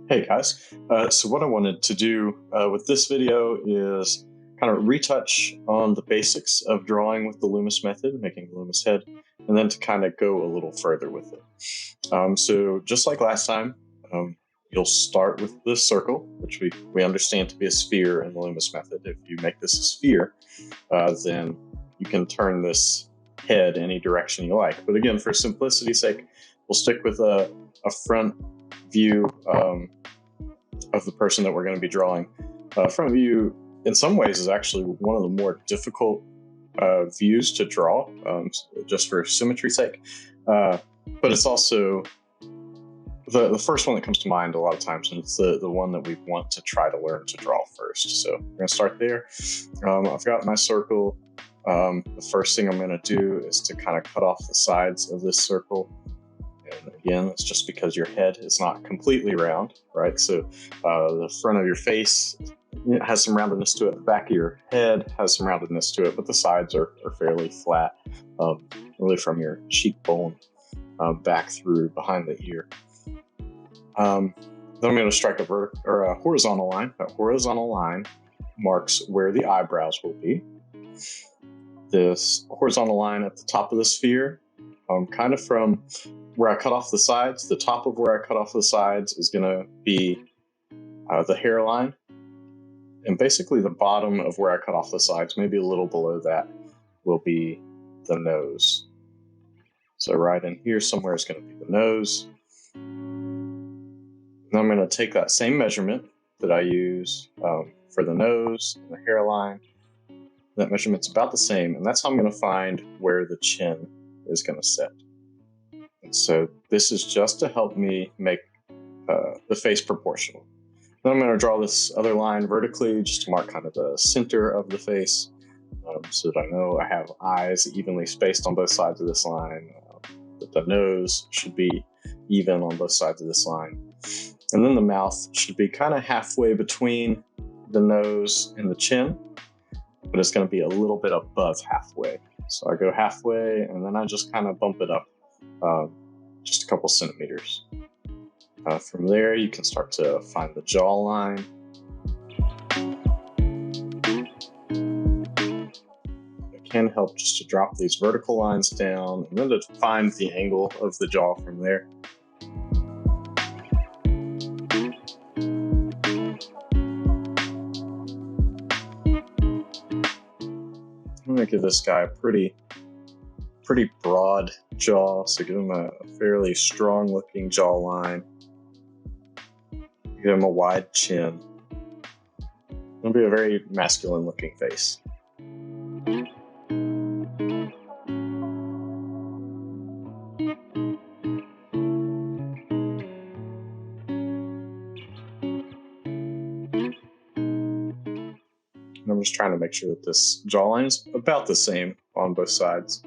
Hey guys, so what I wanted to do with this video is kind of retouch on the basics of drawing with the Loomis method, making a Loomis head, and then to kind of go a little further with it. So just like last time, you'll start with the circle, which we understand to be a sphere in the Loomis method. If you make this a sphere, then you can turn this head any direction you like. But again, for simplicity's sake, we'll stick with a front view of the person that we're going to be drawing. Front view, in some ways, is actually one of the more difficult views to draw, just for symmetry's sake. But it's also the first one that comes to mind a lot of times, and it's the one that we want to try to learn to draw first. So we're going to start there. I've got my circle. The first thing I'm going to do is to kind of cut off the sides of this circle. And again, it's just because your head is not completely round, right? So the front of your face has some roundedness to it. The back of your head has some roundedness to it, but the sides are fairly flat, really from your cheekbone back through behind the ear. Then I'm going to strike a horizontal line. That horizontal line marks where the eyebrows will be. This horizontal line at the top of the sphere, kind of from where I cut off the sides, the top of where I cut off the sides is going to be the hairline. And basically the bottom of where I cut off the sides, maybe a little below that, will be the nose. So right in here somewhere is going to be the nose. Now I'm going to take that same measurement that I use for the nose and the hairline. That measurement's about the same, and that's how I'm going to find where the chin is going to sit. And so this is just to help me make the face proportional. Then I'm going to draw this other line vertically just to mark kind of the center of the face, so that I know I have eyes evenly spaced on both sides of this line, that the nose should be even on both sides of this line. And then the mouth should be kind of halfway between the nose and the chin, but it's going to be a little bit above halfway. So I go halfway and then I just kind of bump it up just a couple centimeters. From there, you can start to find the jawline. It can help just to drop these vertical lines down and then to find the angle of the jaw from there. I'm going to give this guy a pretty broad jaw, so give him a fairly strong looking jawline. Give him a wide chin. It'll be a very masculine looking face. And I'm just trying to make sure that this jawline is about the same on both sides.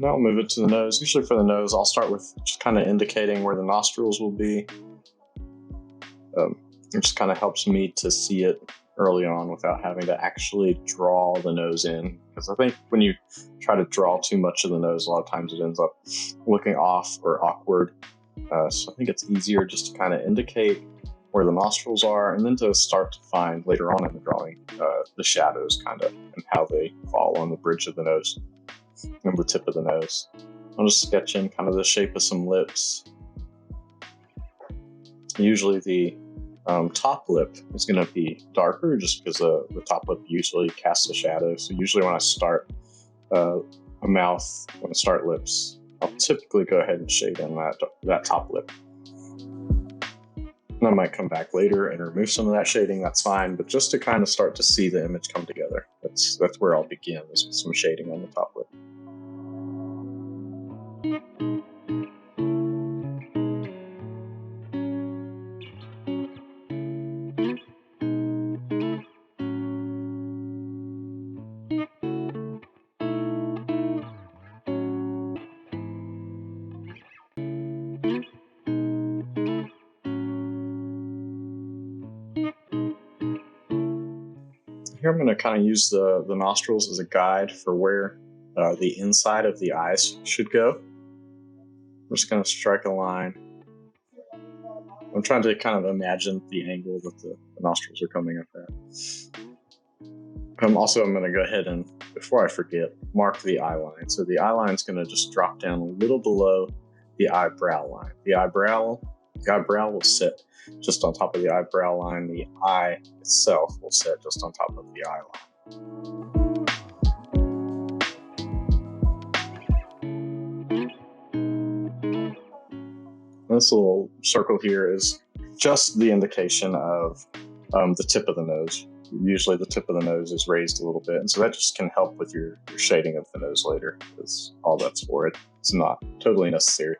Now I'll move it to the nose. Usually for the nose, I'll start with just kind of indicating where the nostrils will be. It just kind of helps me to see it early on without having to actually draw the nose in. Because I think when you try to draw too much of the nose, a lot of times it ends up looking off or awkward. So I think it's easier just to kind of indicate where the nostrils are and then to start to find later on in the drawing the shadows kind of and how they fall on the bridge of the nose and the tip of the nose. I'll just sketch in kind of the shape of some lips. Usually the top lip is going to be darker just because the top lip usually casts a shadow. So usually when I start a mouth, when I start lips, I'll typically go ahead and shade in that top lip. And I might come back later and remove some of that shading, that's fine, but just to kind of start to see the image come together, that's where I'll begin, is with some shading on the top lip. here I'm going to kind of use the nostrils as a guide for where the inside of the eyes should go. I'm just going to strike a line. I'm trying to kind of imagine the angle that the nostrils are coming up at. I'm going to go ahead and, before I forget, mark the eye line. So the eye line is going to just drop down a little below the eyebrow line. The eyebrow will sit just on top of the eyebrow line. The eye itself will sit just on top of the eye line. This little circle here is just the indication of the tip of the nose. Usually the tip of the nose is raised a little bit, and so that just can help with your shading of the nose later. That's all that's for it. It's not totally necessary,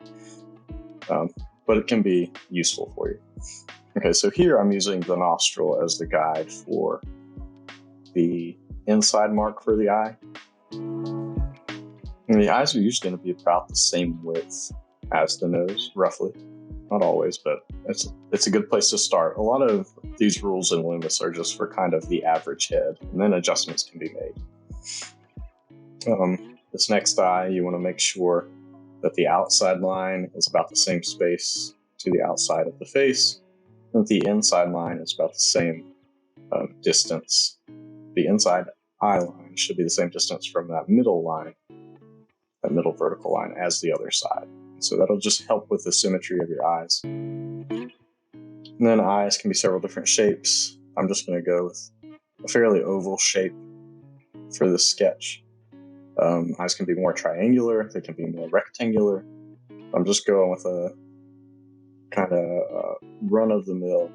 but it can be useful for you. Okay, so here I'm using the nostril as the guide for the inside mark for the eye. And the eyes are usually going to be about the same width as the nose, roughly. Not always, but it's a good place to start. A lot of these rules in Loomis are just for kind of the average head, and then adjustments can be made. This next eye, you want to make sure that the outside line is about the same space to the outside of the face, and the inside line is about the same distance. The inside eye line should be the same distance from that middle line, that middle vertical line, as the other side. So that'll just help with the symmetry of your eyes. And then eyes can be several different shapes. I'm just going to go with a fairly oval shape for this sketch. Eyes can be more triangular, they can be more rectangular. I'm just going with a kind of run-of-the-mill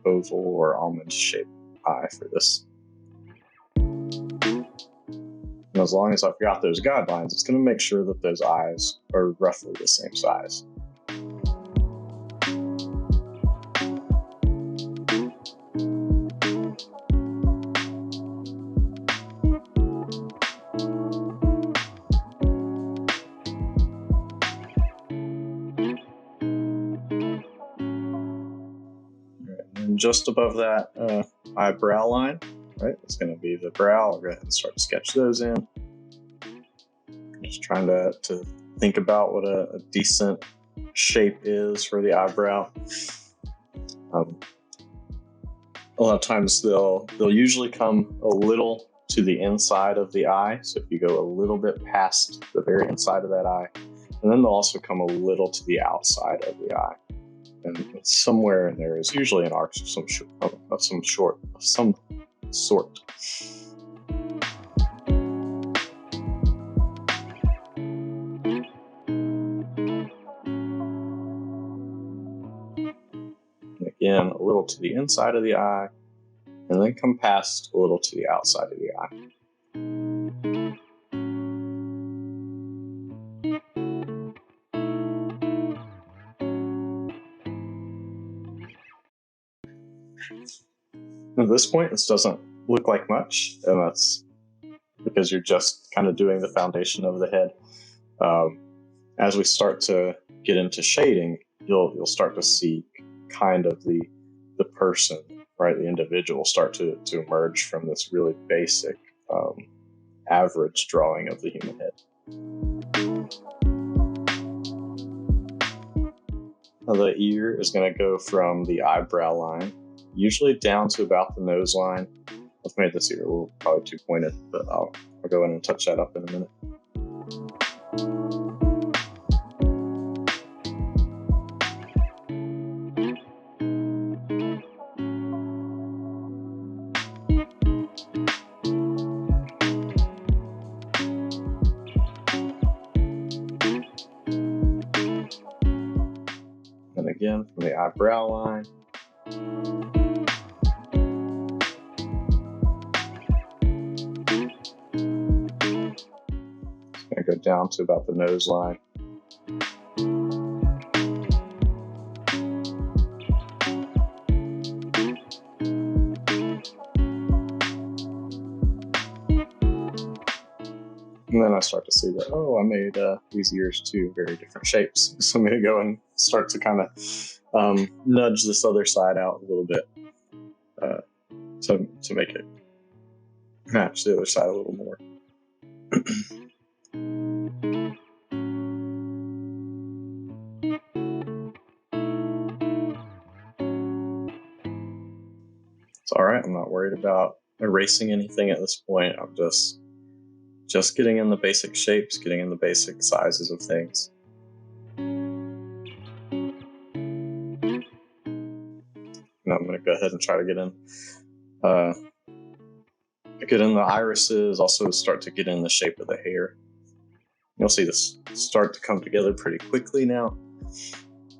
oval or almond shaped eye for this. And as long as I've got those guidelines, it's going to make sure that those eyes are roughly the same size. And just above that eyebrow line, right, it's going to be the brow. I'll go ahead and start to sketch those in. Just trying to think about what a decent shape is for the eyebrow. A lot of times they'll usually come a little to the inside of the eye. So if you go a little bit past the very inside of that eye, and then they'll also come a little to the outside of the eye. And somewhere in there is usually an arch of some sort. And again, a little to the inside of the eye, and then come past a little to the outside of the eye. At this point, this doesn't look like much, and that's because you're just kind of doing the foundation of the head. As we start to get into shading, you'll start to see kind of the person, right, the individual start to emerge from this really basic average drawing of the human head. Now the ear is going to go from the eyebrow line, usually down to about the nose line. I've made this ear a little probably too pointed, but I'll go in and touch that up in a minute. And again, from the eyebrow line. It's going to go down to about the nose line. And then I start to see that, oh, I made these ears two very different shapes. So I'm going to go and start to kind of nudge this other side out a little bit to make it match the other side a little more. It's all right. I'm not worried about erasing anything at this point. I'm just getting in the basic shapes, getting in the basic sizes of things. And I'm going to go ahead and try to get in the irises, also start to get in the shape of the hair. You'll see this start to come together pretty quickly now.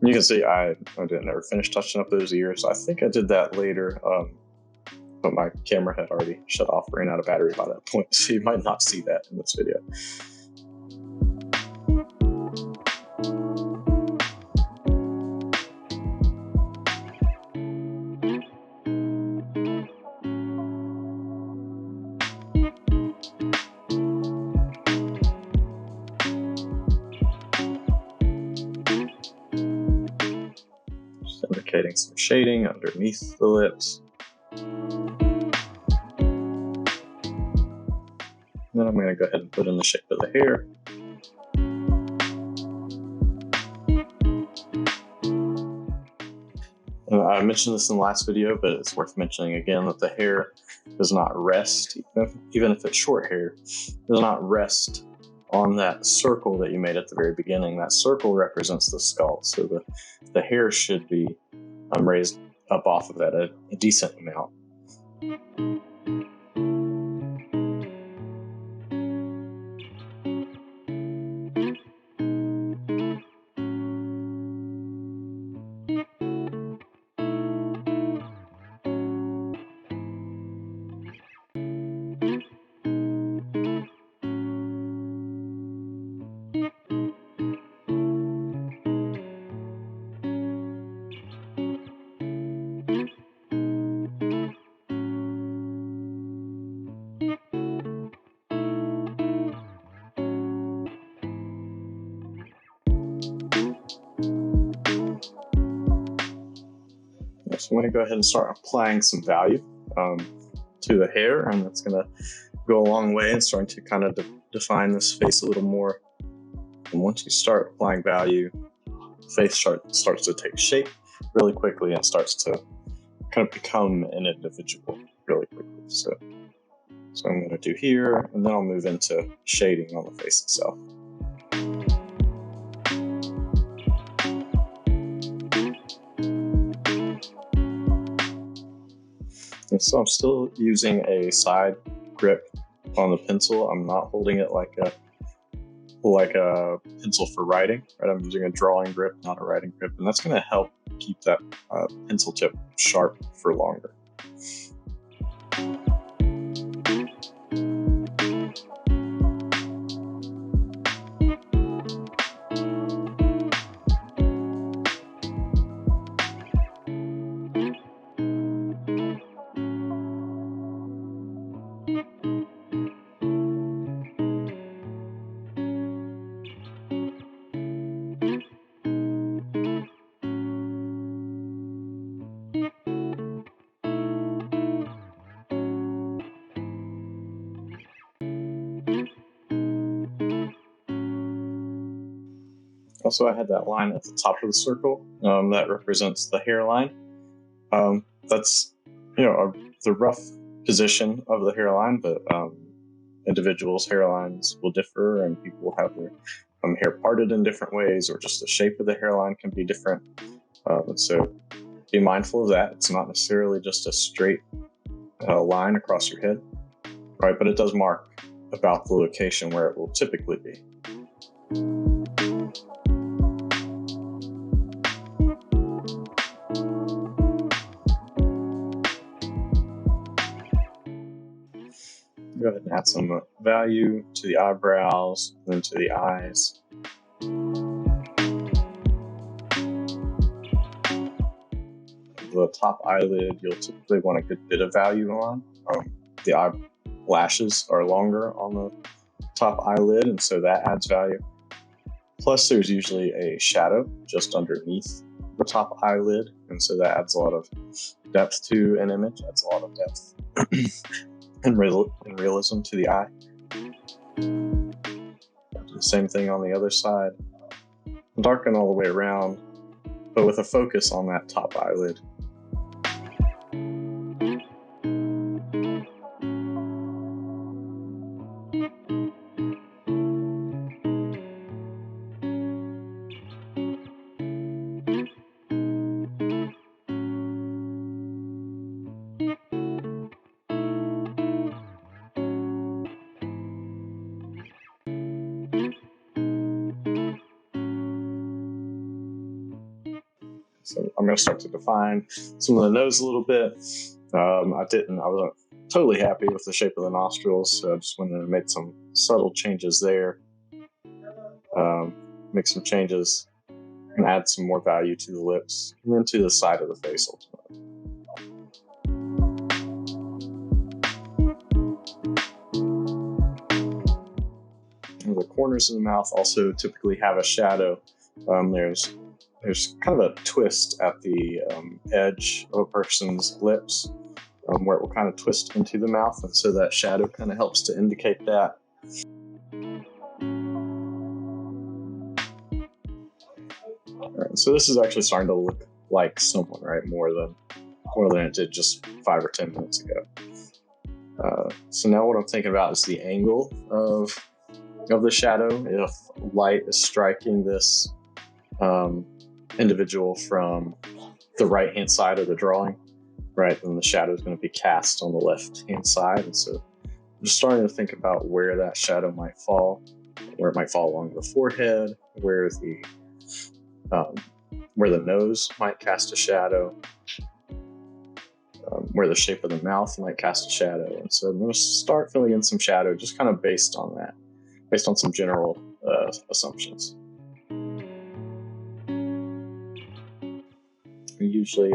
You can see I didn't ever finish touching up those ears. I think I did that later, but my camera had already shut off, ran out of battery by that point, so you might not see that in this video. Just indicating some shading underneath the lips. And then I'm going to go ahead and put in the shape of the hair. I mentioned this in the last video, but it's worth mentioning again that the hair does not rest, even if it's short hair, does not rest on that circle that you made at the very beginning. That circle represents the skull, so the hair should be raised up off of that a decent amount. So I'm going to go ahead and start applying some value to the hair, and that's going to go a long way in starting to kind of define this face a little more. And once you start applying value, the face starts to take shape really quickly and starts to kind of become an individual really quickly. So I'm going to do here, and then I'll move into shading on the face itself. And so I'm still using a side grip on the pencil. I'm not holding it like a pencil for writing, right? I'm using a drawing grip, not a writing grip, and that's going to help keep that pencil tip sharp for longer. Also, I had that line at the top of the circle that represents the hairline. That's the rough position of the hairline, but individuals' hairlines will differ, and people will have their hair parted in different ways, or just the shape of the hairline can be different. So be mindful of that. It's not necessarily just a straight line across your head, right? But it does mark about the location where it will typically be. Go ahead and add some value to the eyebrows, then to the eyes. The top eyelid, you'll typically want a good bit of value on. The eyelashes are longer on the top eyelid, and so that adds value. Plus, there's usually a shadow just underneath the top eyelid, and so that adds a lot of depth to an image, adds a lot of depth. and realism to the eye. Do the same thing on the other side. Darken all the way around, but with a focus on that top eyelid. So I'm going to start to define some of the nose a little bit. I wasn't totally happy with the shape of the nostrils, so I just went in and made some subtle changes there. Make some changes and add some more value to the lips and then to the side of the face ultimately. And the corners of the mouth also typically have a shadow. There's kind of a twist at the edge of a person's lips where it will kind of twist into the mouth, and so that shadow kind of helps to indicate that. All right, so this is actually starting to look like someone, right? More than it did just 5 or 10 minutes ago. So now what I'm thinking about is the angle of the shadow. If light is striking this individual from the right-hand side of the drawing, right, then the shadow is going to be cast on the left-hand side. And so I'm just starting to think about where that shadow might fall, where it might fall along the forehead, where the nose might cast a shadow, where the shape of the mouth might cast a shadow. And so I'm going to start filling in some shadow just kind of based on that, based on some general assumptions. Usually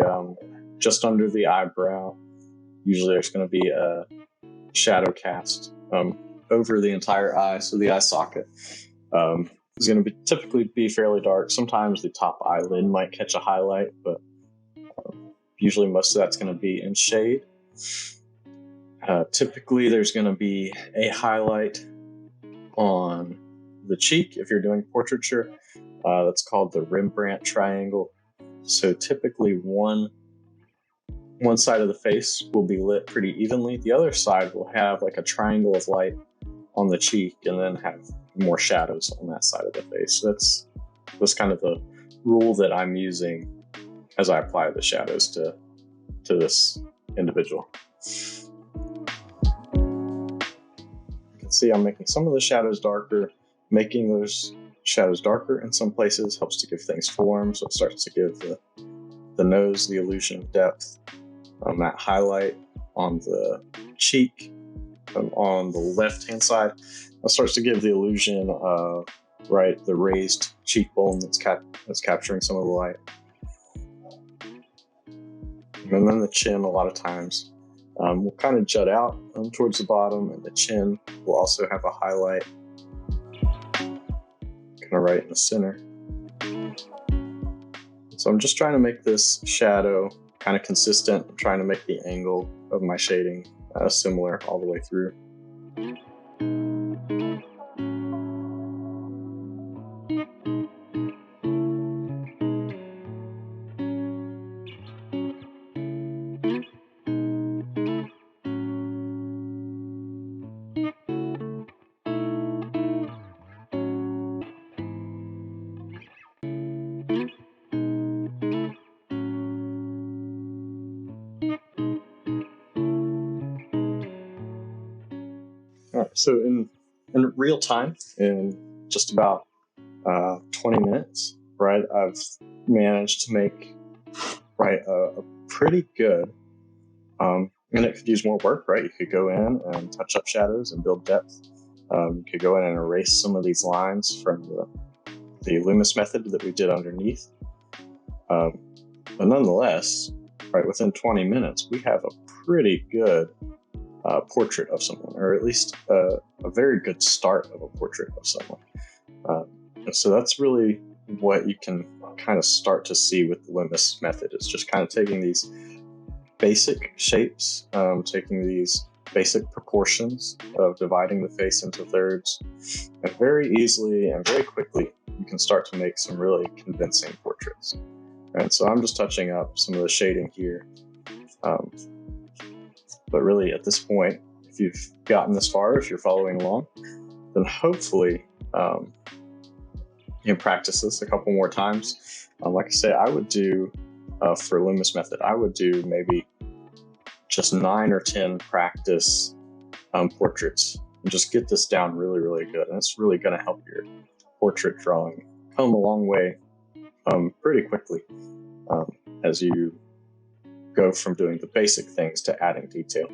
just under the eyebrow, usually there's going to be a shadow cast over the entire eye, so the eye socket is going to typically be fairly dark. Sometimes the top eyelid might catch a highlight, but usually most of that's going to be in shade. Typically there's going to be a highlight on the cheek if you're doing portraiture. That's called the Rembrandt triangle. So typically one side of the face will be lit pretty evenly. The other side will have like a triangle of light on the cheek and then have more shadows on that side of the face. So that's kind of the rule that I'm using as I apply the shadows to this individual. You can see I'm making some of the shadows darker. Making those shadows darker in some places helps to give things form, so it starts to give the nose the illusion of depth. That highlight on the cheek, on the left-hand side, it starts to give the illusion of the raised cheekbone that's capturing some of the light. And then the chin, a lot of times, will kind of jut out towards the bottom, and the chin will also have a highlight kind of right in the center. So I'm just trying to make this shadow kind of consistent. I'm trying to make the angle of my shading similar all the way through. All right, so in real time, in just about 20 minutes, right, I've managed to make a pretty good, and it could use more work, right? You could go in and touch up shadows and build depth. You could go in and erase some of these lines from the Loomis method that we did underneath. But nonetheless, right, within 20 minutes, we have a pretty good portrait of someone, or at least a very good start of a portrait of someone. So that's really what you can kind of start to see with the Loomis method. It's just kind of taking these basic shapes, taking these basic proportions of dividing the face into thirds. And very easily and very quickly, you can start to make some really convincing portraits. And so I'm just touching up some of the shading here. But really, at this point, if you've gotten this far, if you're following along, then hopefully you can practice this a couple more times. Like I say, I would do, for Loomis method, I would do maybe just 9 or 10 practice portraits and just get this down really, really good. And it's really going to help your portrait drawing come a long way pretty quickly as you go from doing the basic things to adding detail.